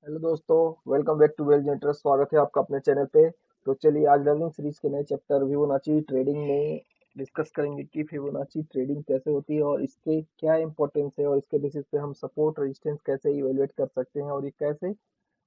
Hello दोस्तों, welcome back to Wealth Generator. स्वागत है आपका अपने चैनल पे। तो चलिए आज लर्निंग सीरीज के नए चैप्टर फिबोनाची ट्रेडिंग में डिस्कस करेंगे कि फिबोनाची ट्रेडिंग कैसे होती है और इसके क्या इंपॉर्टेंस है और इसके बेसिस पे हम सपोर्ट रेजिस्टेंस कैसे इवेलुएट कर सकते हैं और ये कैसे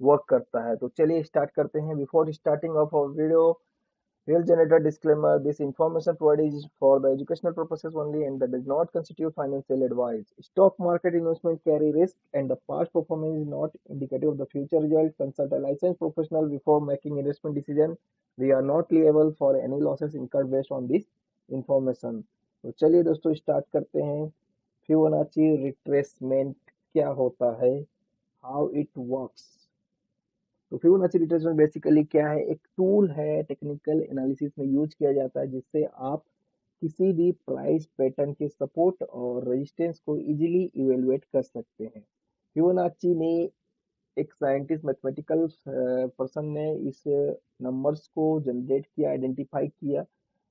वर्क करता है। तो चलिए स्टार्ट करते हैं। Before starting of our video, real generator disclaimer: this information provided is for the educational purposes only and that does not constitute financial advice. Stock market investment carry risk and the past performance is not indicative of the future result. Consult a licensed professional before making investment decision. We are not liable for any losses incurred based on this information. तो चलिए दोस्तों start करते हैं। Fibonacci retracement क्या होता है, how it works. तो Fibonacci retracement basically क्या है, एक टूल है, टेक्निकल एनालिसिस में यूज किया जाता है जिससे आप किसी भी प्राइस पैटर्न के सपोर्ट और रेजिस्टेंस को इजीली इवेलुएट कर सकते हैं। फिबोनाची ने एक साइंटिस्ट मैथमेटिकल पर्सन ने इस नंबर्स को जनरेट किया, आइडेंटिफाई किया।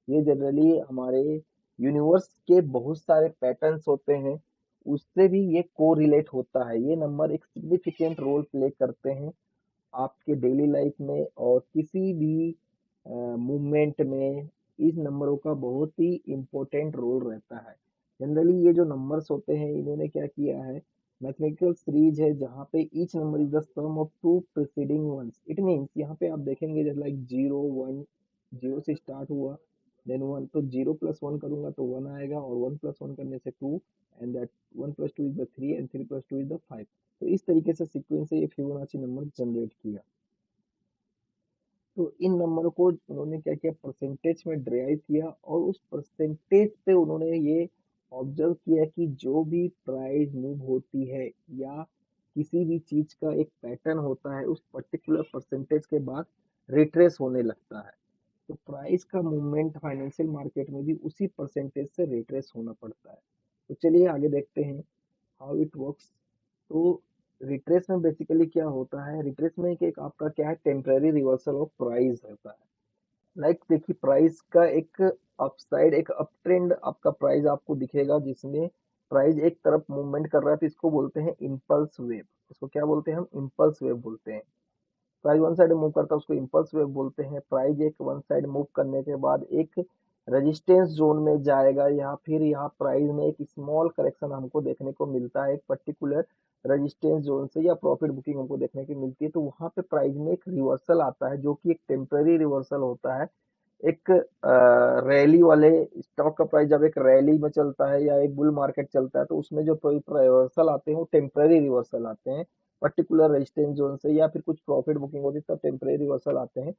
ये जनरली हमारे यूनिवर्स के बहुत सारे पैटर्न्स होते हैं, उससे भी ये कोरिलेट होता है। ये नंबर एक सिग्निफिकेंट रोल प्ले करते हैं आपके डेली लाइफ में और किसी भी मूवमेंट में इस नंबरों का बहुत ही इम्पोर्टेंट रोल रहता है। जनरली ये जो नंबर्स होते हैं इन्होंने क्या किया है, मैथमेटिकल सीरीज है जहाँ पे each number is the sum of two preceding ones. It means यहाँ पे आप देखेंगे जैसे लाइक 0 1, 0 से स्टार्ट हुआ देन 1, तो 0 + 1 करूंगा तो 1 आएगा और 1 + 1 करने से 2 and that 1 + 2 is the 3 and 3 + 2 is the 5। तो इस तरीके से सीक्वेंस से ये फिबोनाची नंबर जनरेट किया। तो इन नंबरों को उन्होंने क्या किया, परसेंटेज में डिराइव किया और उस परसेंटेज पे उन्होंने ये ऑब्जर्व किया कि जो भी प्राइस मूव होती है या किसी भी चीज का एक पैटर्न होता है उस पर्टिकुलर परसेंटेज के बाद रिट्रेस होने लगता है। तो प्राइस का मूवमेंट फाइनेंशियल मार्केट में भी उसी परसेंटेज से रिट्रेस होना पड़ता है। तो चलिए आगे देखते हैं हाउ इट वर्क्स। तो रिट्रेस में बेसिकली क्या होता है, रिट्रेस में एक आपका क्या है, टेम्पररी रिवर्सल ऑफ प्राइस रहता है। लाइक देखिए प्राइस का एक अपसाइड, एक अप ट्रेंड आपका प्राइस आपको दिखेगा जिसमें प्राइस एक तरफ मूवमेंट कर रहा है, तो इसको बोलते हैं इम्पल्स वेव। इसको क्या बोलते हैं, हम इम्पल्स वेव बोलते हैं। प्राइस वन साइड मूव करता है उसको इम्पल्स वेव बोलते हैं। प्राइस एक वन साइड मूव करने के बाद एक रेजिस्टेंस जोन में जाएगा या फिर यहाँ प्राइस में एक स्मॉल करेक्शन हमको देखने को मिलता है एक पर्टिकुलर रेजिस्टेंस जोन से, या प्रॉफिट बुकिंग हमको देखने को मिलती है। तो वहां पे प्राइस में एक रिवर्सल आता है जो कि एक टेम्पररी रिवर्सल होता है। एक रैली वाले स्टॉक का प्राइस जब एक रैली में चलता है या एक बुल मार्केट चलता है तो उसमें जो रिवर्सल आते हैं वो टेम्पररी रिवर्सल आते हैं पर्टिकुलर रेजिस्टेंस जोन से, या फिर कुछ प्रॉफिट बुकिंग होती है तब टेम्पररी रिवर्सल आते हैं।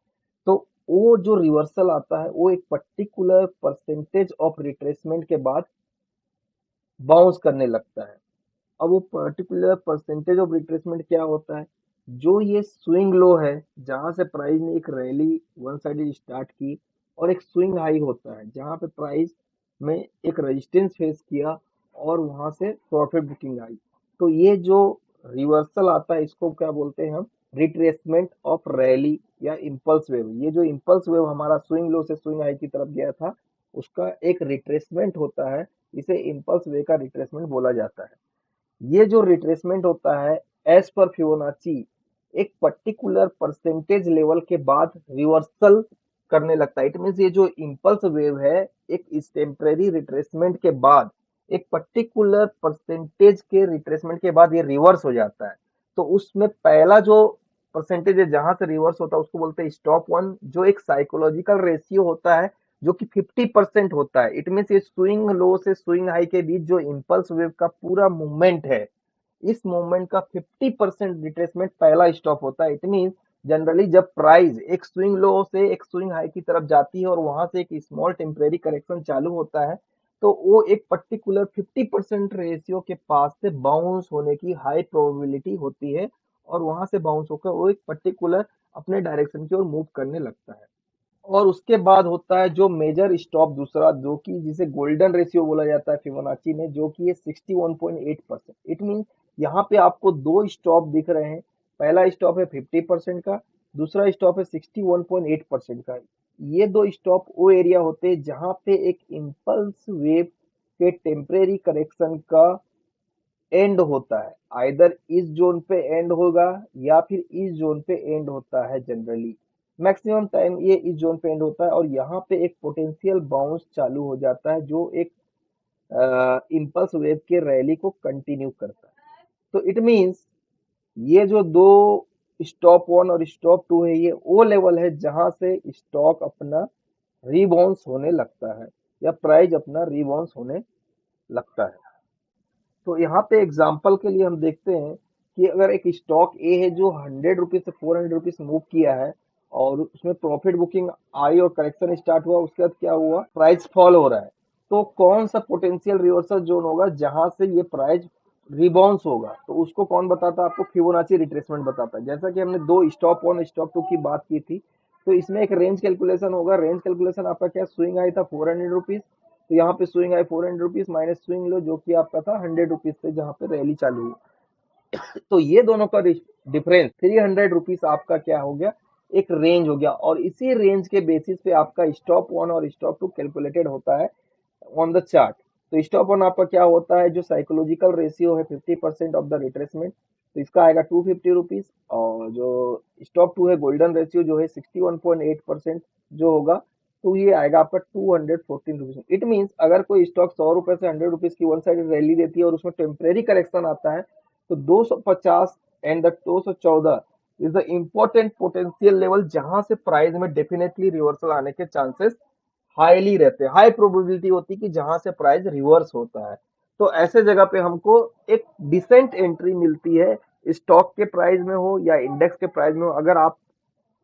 तो वो जो रिवर्सल आता है वो एक पर्टिकुलर परसेंटेज ऑफ रिट्रेसमेंट के बाद बाउंस करने लगता है। अब वो पर्टिकुलर परसेंटेज ऑफ रिट्रेसमेंट क्या होता है, जो ये स्विंग लो है जहां से प्राइस ने एक रैली वन साइडेड स्टार्ट की, और एक स्विंग हाई होता है जहां पे प्राइस में एक रेजिस्टेंस फेस किया और वहां से प्रॉफिट बुकिंग आई। तो ये जो रिवर्सल आता है इसको क्या बोलते हैं हम, रिट्रेसमेंट ऑफ रैली या इम्पल्स वेव। ये जो इम्पल्स वेव हमारा स्विंग लो से स्विंग हाई की तरफ गया था उसका एक रिट्रेसमेंट होता है, इसे इम्पल्स वे का रिट्रेसमेंट बोला जाता है। ये जो रिट्रेसमेंट होता है एज पर फिबोनाची एक पर्टिकुलर परसेंटेज लेवल के बाद रिवर्सल करने लगता है। इट मींस ये जो इंपल्स वेव है एक इस टेम्परेरी रिट्रेसमेंट के बाद एक पर्टिकुलर परसेंटेज के रिट्रेसमेंट के बाद ये रिवर्स हो जाता है। तो उसमें पहला जो परसेंटेज है जहां से रिवर्स होता है उसको बोलते हैं स्टॉप वन, जो एक साइकोलॉजिकल रेशियो होता है जो कि 50% होता है। इट मीन्स ये स्विंग लो से स्विंग हाई के बीच जो इंपल्स वेव का पूरा मूवमेंट है इस मूवमेंट का 50% रिट्रेसमेंट पहला स्टॉप होता है। इट मीन्स जनरली जब प्राइस एक स्विंग लो से एक स्विंग हाई की तरफ जाती है और वहां से एक स्मॉल टेम्परेरी करेक्शन चालू होता है तो वो एक पर्टिकुलर 50% रेशियो के पास से बाउंस होने की हाई प्रोबेबिलिटी होती है और वहां से बाउंस होकर वो एक पर्टिकुलर अपने डायरेक्शन की ओर मूव करने लगता है। और उसके बाद होता है जो मेजर स्टॉप दूसरा, जो कि जिसे गोल्डन रेशियो बोला जाता है फिबोनाची में, जो कि ये 61.8%। इट मीन यहाँ पे आपको दो स्टॉप दिख रहे हैं। पहला स्टॉप है 50% का, दूसरा स्टॉप है 61.8% का। ये दो स्टॉप वो एरिया होते हैं जहां पे एक इम्पल्स वेव के टेम्परेरी करेक्शन का एंड होता है, आइदर इस जोन पे एंड होगा या फिर इस जोन पे एंड होता है। जनरली मैक्सिमम टाइम ये इस जोन पे एंड होता है और यहाँ पे एक पोटेंशियल बाउंस चालू हो जाता है जो एक इम्पल्स वेव के रैली को कंटिन्यू करता है। तो इट मीन्स ये जो दो स्टॉप वन और स्टॉप टू है, ये वो लेवल है जहां से स्टॉक अपना रीबाउंस होने लगता है या प्राइस अपना रीबाउंस होने लगता है। तो यहाँ पे एग्जांपल के लिए हम देखते हैं कि अगर एक स्टॉक ए है जो 100 रुपीज से 400 रुपीज मूव किया है और उसमें प्रॉफिट बुकिंग आई और करेक्शन स्टार्ट हुआ, उसके बाद क्या हुआ, प्राइस फॉल हो रहा है, तो कौन सा पोटेंशियल रिवर्सल जोन होगा जहां से ये प्राइस रिबाउंस होगा, तो उसको कौन बताता है आपको, फिबोनाची रिट्रेसमेंट बताता है। जैसा कि हमने दो स्टॉप वन स्टॉप टू की बात की थी, तो इसमें एक रेंज कैलकुलेशन होगा। रेंज कैलकुलेशन आपका क्या, स्विंग आई था 400 रुपीज, तो यहाँ पे स्विंग आई 400 रुपीज माइनस स्विंग लो जो कि आपका था 100 रुपीज से जहाँ पे रैली चालू हुई, तो ये दोनों का डिफरेंस 300 रुपीज आपका क्या हो गया, एक रेंज हो गया। और इसी रेंज के बेसिस पे आपका स्टॉप वन और स्टॉप टू कैलकुलेटेड होता है ऑन द चार्ट। तो स्टॉप वन आपका क्या होता है, जो साइकोलॉजिकल रेशियो है 50% ऑफ द रिट्रेसमेंट, तो इसका आएगा 250 रुपीज। और जो स्टॉप टू है गोल्डन रेशियो जो है 61.8% जो होगा, तो ये आएगा आपका 214 रुपीज। इट मीन्स अगर कोई स्टॉक 100 रुपए से 100 रुपीज की वन साइड रैली देती है और उसमें टेम्परेरी करेक्शन आता है, तो 250 and the 214 is the important potential level जहां से प्राइस में डेफिनेटली रिवर्सल आने के चांसेस हाईली रहते हैं, हाई प्रोबेबिलिटी होती है कि जहां से प्राइस रिवर्स होता है। तो ऐसे जगह पे हमको एक डिसेंट एंट्री मिलती है, स्टॉक के प्राइस में हो या इंडेक्स के प्राइस में हो। अगर आप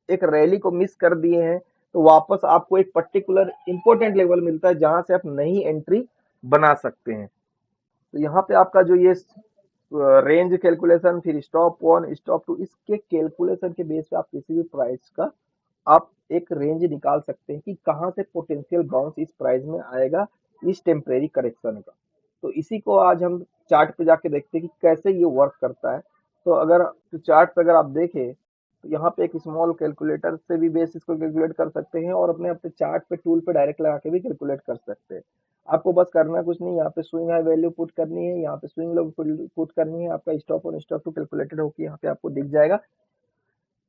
एक रैली को मिस कर दिए हैं तो वापस आपको एक पर्टिकुलर इंपॉर्टेंट लेवल मिलता है जहां से आप नई एंट्री बना सकते हैं। तो यहाँ पे आपका जो ये रेंज कैलकुलेशन, फिर स्टॉप वन स्टॉप टू, इसके कैलकुलेशन के बेस पे आप किसी भी प्राइस का आप एक रेंज निकाल सकते हैं कि कहाँ से पोटेंशियल बाउंस इस प्राइस में आएगा इस टेम्परेरी करेक्शन का। तो इसी को आज हम चार्ट पे जाके देखते हैं कि कैसे ये वर्क करता है। तो अगर तो चार्ट पे अगर आप देखें तो यहाँ पे एक स्मॉल कैलकुलेटर से भी बेस इसको कैलकुलेट कर सकते हैं और अपने अपने चार्ट पे टूल पे डायरेक्ट लगा के भी कैलकुलेट कर सकते हैं। आपको बस करना कुछ नहीं, यहाँ पे स्विंग हाई वैल्यू पुट करनी है, यहाँ पे स्विंग लो पुट करनी है, आपका स्टॉप और स्टॉप टू कैलकुलेटेड होकर यहाँ पे आपको दिख जाएगा।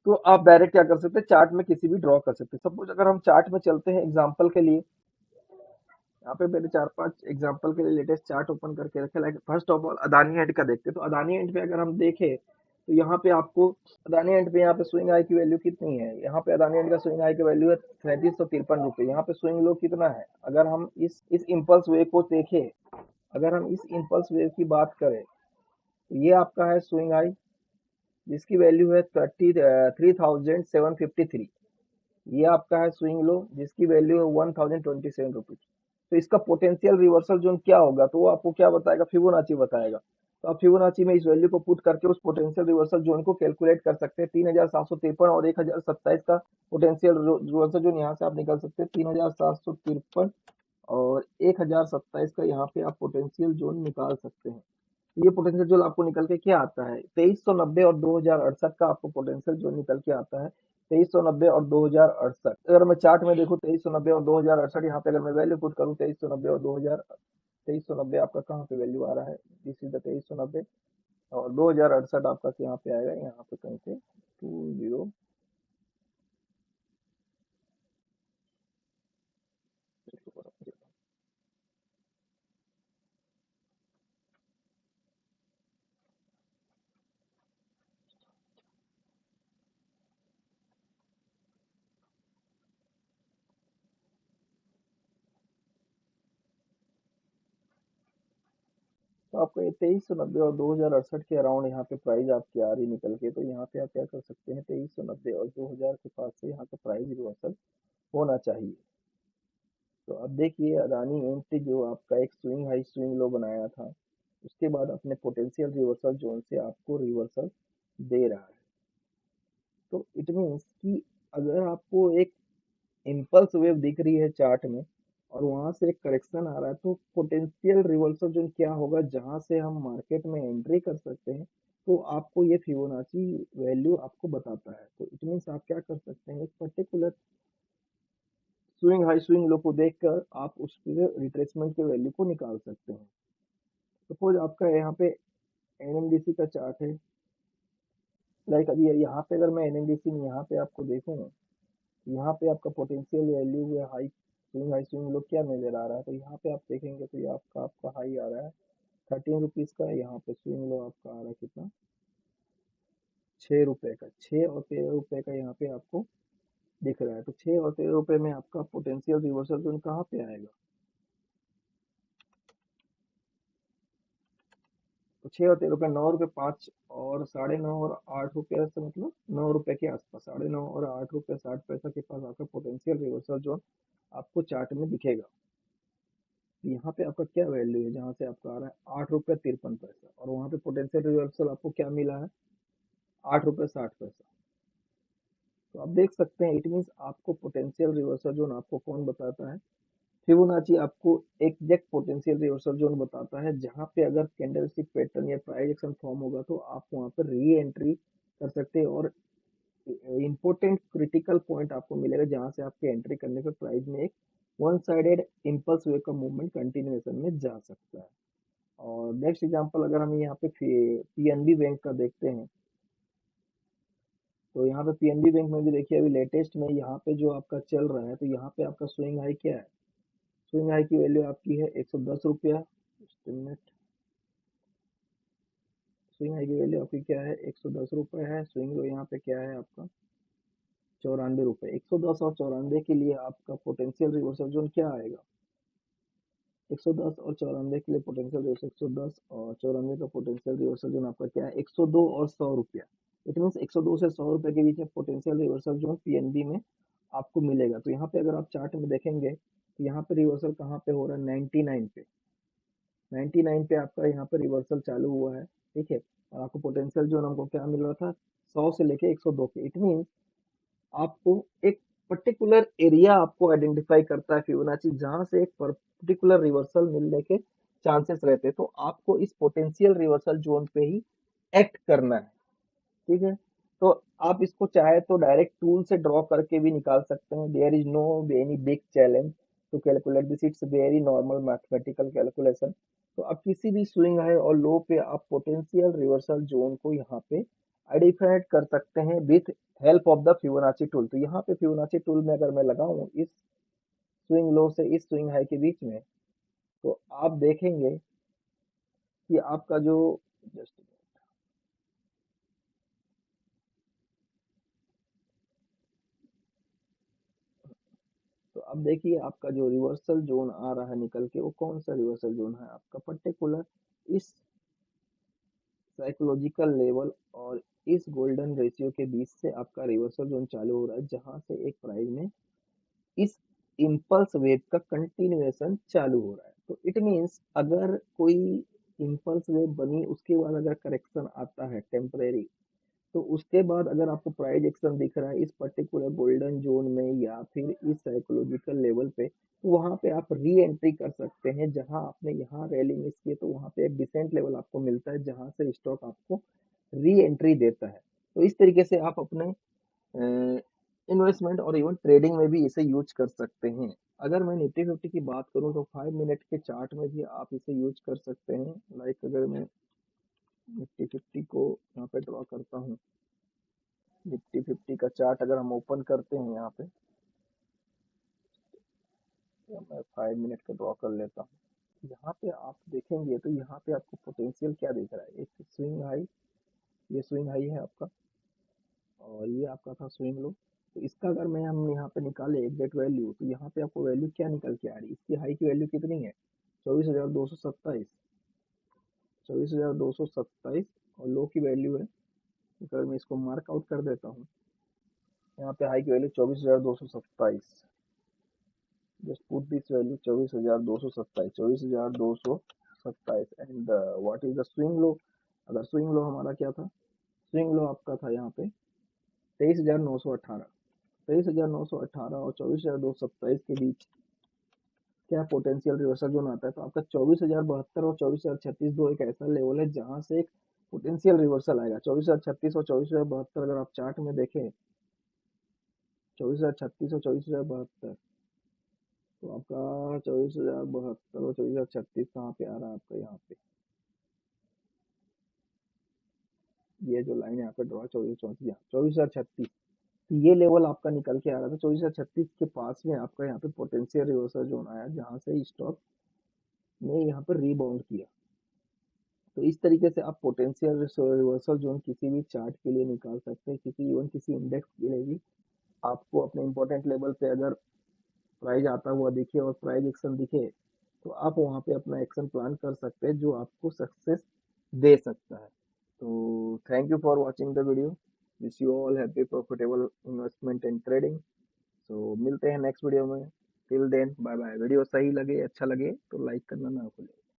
तो आप डायरेक्ट क्या कर सकते हैं, चार्ट में किसी भी ड्रॉ कर सकते हैं। सपोज अगर हम चार्ट में चलते हैं एग्जांपल के लिए, यहाँ पे मैंने चार पांच एग्जांपल के लिए लेटेस्ट चार्ट ओपन करके रखे। Like first of all Adani and का देखते हैं। तो अदानी एंड पे अगर हम देखें तो यहाँ पे आपको अदानी एंड पे यहाँ पे स्विंग आई की वैल्यू कितनी है, यहाँ पे अदानी एंड का स्विंग आई की वैल्यू है 3753 रुपए। यहाँ पे स्विंग लो कितना है, अगर हम इस इम्पल्स वेव को देखें, अगर हम इस इम्पल्स वेव की बात करें तो ये आपका है स्विंग आई जिसकी वैल्यू है 3753। ये आपका है स्विंग लो जिसकी वैल्यू है 1027 रुपीज। तो इसका पोटेंशियल रिवर्सल जोन क्या होगा, तो वो आपको क्या बताएगा, फिबोनाची बताएगा। तो आप फिबोनाची में इस वैल्यू को पुट करके उस पोटेंशियल रिवर्सल जोन को कैलकुलेट कर सकते हैं। 3753 और 1027 का पोटेंशियल रिवर्सल जोन यहाँ से आप निकल सकते हैं। 3753 और 1027 का यहाँ पे आप पोटेंशियल जोन निकाल सकते हैं। ये पोटेंशियल जोन आपको निकल के क्या आता है, 2390 और 2068 का आपको पोटेंशियल जोन निकल के आता है। 2390 और 2068, अगर मैं चार्ट में देखूं 2390 और 2068, यहाँ पे अगर मैं वैल्यू पुट करूं 2390 और 2000, 2390 आपका कहाँ पे वैल्यू आ रहा है, दिस इज द 2390 और 2068 आपका यहाँ पे आएगा, यहाँ पे कहीं पे 20। तो आपको ये 2390 और 2068 के अराउंड यहाँ पे प्राइस आपकी आ रही निकल के, तो यहाँ पे आप क्या कर सकते हैं, 2390 और 2000 के पास से यहाँ का प्राइस रिवर्सल होना चाहिए। तो अब देखिए अदानी एंड जो आपका एक स्विंग हाई स्विंग लो बनाया था, उसके बाद अपने पोटेंशियल रिवर्सल जोन से आपको रिवर्सल दे रहा है। तो इट मीन्स कि अगर आपको एक इम्पल्स वेव दिख रही है चार्ट में और वहां से एक करेक्शन आ रहा है, तो पोटेंशियल रिवर्सल जोन क्या होगा जहां से हम मार्केट में एंट्री कर सकते हैं, तो आपको ये फिबोनाची वैल्यू आपको बताता है। तो इट मीन्स आप क्या कर सकते हैं, एक particular swing high swing low को देखकर आप उसके रिट्रेसमेंट के वैल्यू को निकाल सकते हैं। सपोज आपका यहाँ पे एनएमडीसी का चार्ट है। लाइक अभी यहाँ पे अगर मैं एनएमडीसी में यहाँ पे आपको देखूँ, यहाँ पे आपका पोटेंशियल वैल्यू है हाई स्विंग लो क्या नजर आ रहा है, तो यहाँ पे आप देखेंगे तो ये आपका आपका हाई आ रहा है 13 रुपीज का। यहाँ पे स्विंग लो आपका आ रहा है कितना, 6 रुपए का। 6 और 13 रुपए का यहाँ पे आपको दिख रहा है। तो 6 और 13 रुपए में आपका पोटेंशियल रिवर्सल जोन कहाँ पे आएगा, तो 6 और 13 रुपए, 9 रुपए 5 और 9.5 और 8 रुपए से मतलब 9 रुपए के आसपास, 9.5 और 8 रुपए 60 पैसा के पास आपका पोटेंशियल रिवर्सल जोन आपको चार्ट में दिखेगा। तो यहाँ पे आपका क्या वैल्यू है, जहाँ से आपका आ रहा है 8 रुपए 53 पैसा, और वहाँ पे पोटेंशियल रिवर्सल आपको क्या मिला है, 8 रुपए 60 पैसा। तो आप देख सकते हैं, इट मीन्स आपको पोटेंशियल रिवर्सल जोन आपको कौन बताता है, फिबोनाची आपको एग्जैक्ट पोटेंशियल रिवर्सल जोन बताता है, जहां पे अगर कैंडलस्टिक पैटर्न या प्राइस एक्शन फॉर्म होगा तो आप वहां पर री एंट्री कर सकते हैं, और इंपॉर्टेंट क्रिटिकल पॉइंट आपको मिलेगा जहां से आपके एंट्री करने पर प्राइस में एक वन साइडेड इम्पल्स वे का मूवमेंट कंटिन्यूएशन में जा सकता है। और नेक्स्ट एग्जांपल अगर हम यहाँ पे पीएनबी बैंक का देखते हैं, तो यहाँ पे पीएनबी बैंक में भी देखिए अभी लेटेस्ट में यहाँ पे जो आपका चल रहा है, तो यहाँ पे आपका स्विंग हाई क्या है, स्विंग हाई की वैल्यू आपकी है 110 रुपया। स्विंग हाई की वैल्यू आपकी क्या है, 110 रुपये है। स्विंग लो यहाँ पे क्या है आपका 94 रुपये। 110 और 94 के लिए आपका पोटेंशियल रिवर्सल जोन क्या आएगा, 110 और 94 के लिए पोटेंशियल रिवर्सल, 110 और 94 का पोटेंशियल रिवर्सल जोन आपका क्या है, 102 और 100 रुपया। इट मीन 102 से 100 रुपये के बीच में पोटेंशियल रिवर्सल जोन पीएनबी में आपको मिलेगा। तो यहाँ पे अगर आप चार्ट में देखेंगे तो यहाँ पे रिवर्सल कहाँ पे हो रहा है, 99 पे, 99 पे आपका यहाँ पे रिवर्सल चालू हुआ है, ठीक है। और आपको पोटेंशियल जोन हमको क्या मिल रहा था, 100 से लेके 102 पे। इट मीन आपको एक पर्टिकुलर एरिया आपको आइडेंटिफाई करता है फिबोनाची, जहां से एक पर्टिकुलर रिवर्सल मिलने के चांसेस रहते हैं, तो आपको इस पोटेंशियल रिवर्सल जोन पे ही एक्ट करना है, ठीक है। तो आप इसको चाहे तो डायरेक्ट टूल से ड्रॉ करके भी निकाल सकते हैं, there is no any big challenge to calculate this, it's very normal mathematical calculation. तो आप किसी भी स्विंग हाई और लो पे आप पोटेंशियल रिवर्सल जोन को यहाँ पे आइडेंटिफाई कर सकते हैं with help of the Fibonacci tool. तो यहाँ पे फिबोनाची टूल में अगर मैं लगाऊं इस स्विंग लो से इस स्विंग हाई के बीच में, तो आप देखेंगे कि आपका जो, जस्ट, तो अब देखिए आपका जो रिवर्सल जोन आ रहा है निकल के, वो कौन सा रिवर्सल जोन है आपका, पर्टिकुलर इस साइकोलॉजिकल लेवल और इस गोल्डन रेशियो के बीच से आपका रिवर्सल जोन चालू हो रहा है, जहां से एक प्राइस में इस इम्पल्स वेव का कंटिन्यूएशन चालू हो रहा है। तो इट मीन्स अगर कोई इम्पल्स वेव बनी, उसके बाद अगर करेक्शन आता है टेम्परेरी, तो उसके बाद अगर आपको प्राइस एक्शन दिख रहा है इस पर्टिकुलर गोल्डन जोन में या फिर इस साइकोलॉजिकल लेवल पे, तो वहां पे आप री एंट्री कर सकते हैं। जहां आपने यहाँ रैली मिस की तो वहां पे एक डिसेंट लेवल आपको मिलता है, जहां से स्टॉक आपको री एंट्री देता है। तो इस तरीके से आप अपने इन्वेस्टमेंट और इवन ट्रेडिंग में भी इसे यूज कर सकते हैं। अगर मैं निफ्टी फिफ्टी की बात करूं तो 5 मिनट के चार्ट में भी आप इसे यूज कर सकते हैं। लाइक अगर मैं निफ्टी फिफ्टी को यहाँ पे ड्रॉ करता हूँ, निफ्टी फिफ्टी का चार्ट अगर हम ओपन करते हैं यहाँ पे, या मैं 5 मिनट का ड्रॉ कर लेता हूँ, यहाँ पे आप देखेंगे तो यहाँ पे आपको पोटेंशियल क्या दिख रहा है, एक स्विंग हाई, ये स्विंग हाई है आपका, और ये आपका था स्विंग लो। तो इसका अगर मैं हम यहाँ पे निकाले एग्जैक्ट वैल्यू, तो यहाँ पे आपको वैल्यू क्या निकल के आ रही है, इसकी हाई की वैल्यू कितनी है, 24,227, 24,227, और लो की वैल्यू है, अगर मैं इसको मार्क आउट कर देता हूँ, यहाँ पे हाई की value 24,227, just put this value 24,227, 24,227, and what is the swing low. अगर स्विंग लो हमारा क्या था, स्विंग लो आपका था यहाँ पे 23,918, 23,918 और 24,227 के बीच क्या पोटेंशियल रिवर्सल जोन आता है, तो आपका 24,072 और 24,036 दो एक ऐसा लेवल है जहां से एक पोटेंशियल रिवर्सल आएगा। 24,036 और 24,072 अगर आप चार्ट में देखें, 24,036 और 24,072, तो आपका 24,072 और 24,036 कहाँ पे आ रहा है आपका, यहाँ पे ये जो लाइन यहाँ पे ड्रॉ 2434 24,036, तो ये लेवल आपका निकल के आ रहा था 24,036 के पास में आपका यहाँ पे पोटेंशियल रिवर्सल जोन आया जहां से स्टॉक ने यहाँ पर रीबाउंड किया। तो इस तरीके से आप पोटेंशियल रिवर्सल जोन किसी भी चार्ट के लिए निकाल सकते हैं, किसी इवन किसी इंडेक्स के लिए भी। आपको अपने इंपॉर्टेंट लेवल पे अगर प्राइस आता हुआ दिखे और प्राइस एक्शन दिखे तो आप वहाँ पे अपना एक्शन प्लान कर सकते हैं जो आपको सक्सेस दे सकता है। तो thank you for watching the video. Wish you all happy profitable investment and trading. तो मिलते हैं नेक्स्ट वीडियो में। Till then bye bye. Video सही लगे अच्छा लगे तो लाइक करना ना भूलें।